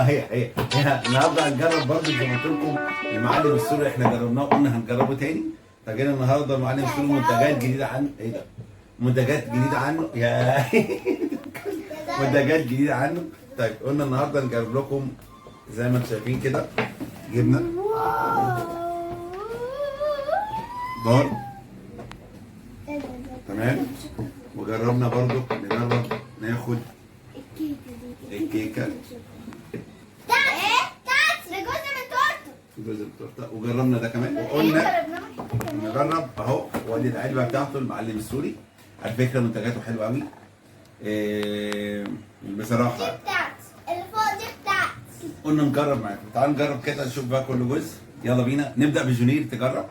هي النهارده هنجرب برضه زي ما قلت لكم المعلم السوري، احنا جربناه وقلنا هنجربه تاني. فجينا النهارده المعلم السوري منتجات جديده عنه. ايه ده؟ منتجات جديده عنه يا منتجات جديده عنه. طيب قلنا النهارده نجرب لكم زي ما انتم شايفين كده، جبنه بار تمام، وجربنا برضو نجرب ناخد الكيكه جزء من التورته، وجربنا ده كمان وقلنا نجرب اهو. وادي العلبه بتاعته المعلم السوري، على فكره منتجاته حلوه قوي بصراحه. دي بتاعتي اللي فوق، دي بتاعتي. قلنا نجرب معاكم، تعالوا نجرب كده نشوف بقى كل جزء. يلا بينا نبدا بجونير تجرب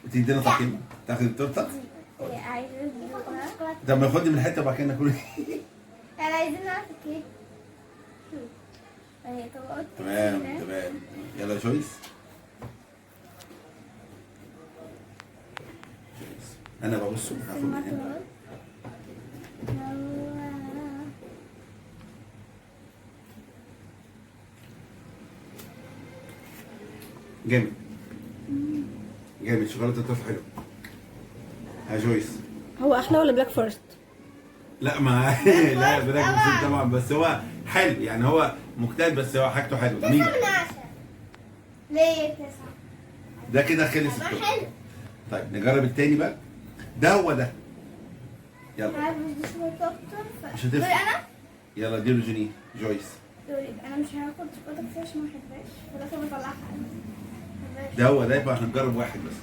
وتدينا تقييم. تاخد التورته. طب ما ناخد من الحته وبعد كده ناكل. احنا عايزين نعرف الكيك. تمام. يلا جويس. انا ببص هاخد من هنا. جامد شوكولاته التوفه حلو. ها جويس، هو احلى ولا بلاك فورست؟ لا ما لا بلاك فورست طبعا، بس هو حلو يعني، هو مجتهد بس هو حاجته حلوه. 9 من 10. ليه 9؟ ده كده خلص ما التوفه. حلو. طيب نجرب التاني بقى. ده هو ده. يلا عارف مش دي شوكولاته اكتر. مش هتفرق. دوري انا؟ يلا اديله جوني جويس. دوري انا مش هاخد شوكولاته كتير عشان ما بحبهاش، ولكن بطلعها. ده هو ده، يبقى هنجرب واحد بس.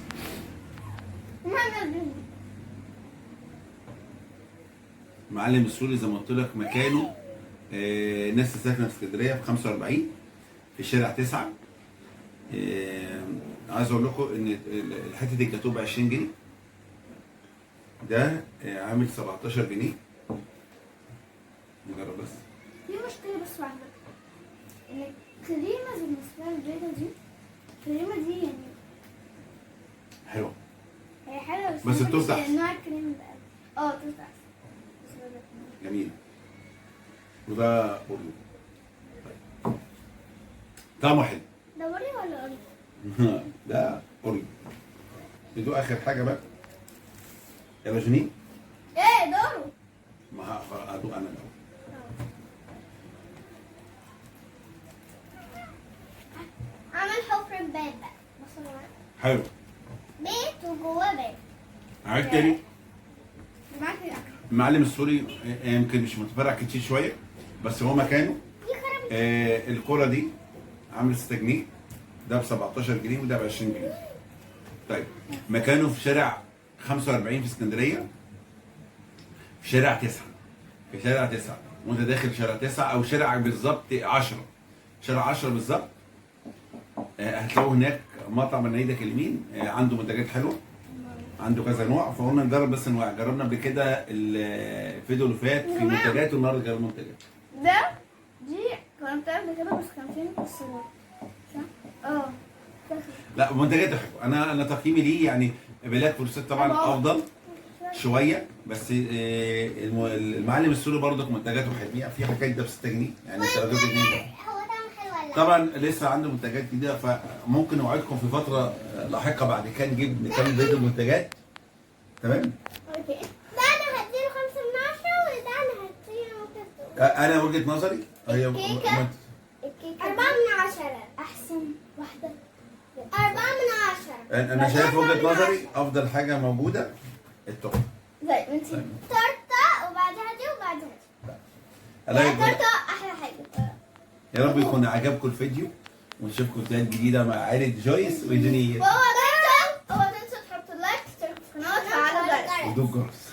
المعلم السوري زي ما قلت لك مكانه ناس ساكنه في اسكندريه في 45 في شارع 9. عايز اقول لكم ان حته الجاتوه ب 20 جنيه، ده عامل 17 جنيه. نجرب بس. في مشكله بس واحده، ان الكريمه زي ما اسمها البيضه دي، الكريمه دي يعني حلوه. هي حلوه بس مش التوست أحسن. نوع الكريمه بقى. توست احسن. بس هو ده. جميل. وده اوريو. طيب. طعمه حلو. ده وري ولا اوريو؟ ده اوريو. ندوق اخر حاجه بقى. يلا جنيه. ايه دورو؟ ما هدوق انا الاول. عمل حفر باب بقى. بص معايا. حلو. بيت وجواه باب. عايز تاني؟ معاك الاكل. المعلم السوري يمكن مش متفرع كتير شويه، بس هو مكانه. دي خربت. الكوره دي عامل 6 جنيه، ده ب 17 جنيه وده ب 20 جنيه. طيب مكانه في شارع 45 في اسكندريه، في شارع 9. في شارع 9 وانت داخل شارع 9 او شارع بالظبط 10، شارع 10 بالظبط. هتلاقوا هناك مطعم من ايدك اليمين، عنده منتجات حلوه، عنده كذا نوع. فقلنا نجرب بس انواع. جربنا قبل كده الفيديو اللي فات في منتجات، والنهارده جربنا منتجات. ده دي كنت قبل كده بس كان فين مكسرات صح؟ لا منتجاته حلوه. انا تقييمي ليه يعني بلاك فورست طبعا افضل شويه، بس المعلم السوري برضك منتجاته حلوه. في حاجات ده ب 6 جنيه يعني 3 جنيه. هو طعمه حلو ولا؟ طبعا لسه عنده منتجات جديده، فممكن نوعدكم في فتره لاحقه بعد كده نجيب نكمل بقيه المنتجات. تمام؟ اوكي. ده انا هديله 5 من 10 وده انا هديله انا وجهه نظري هي الكيكة 4 من 10 احسن واحده. 4 من 10. انا شايف وجهه نظري افضل حاجه موجوده التورته. زي انت تورته وبعدها دي وبعدها دي. التورته احلى حاجه. يا رب يكون عجبكم الفيديو، ونشوفكم فيديوهات جديده مع عائله جويس وجونيور. وهو تنسوا تحطوا لايك، تشتركوا في القناه وتفعلوا الجرس. ودوق جرس.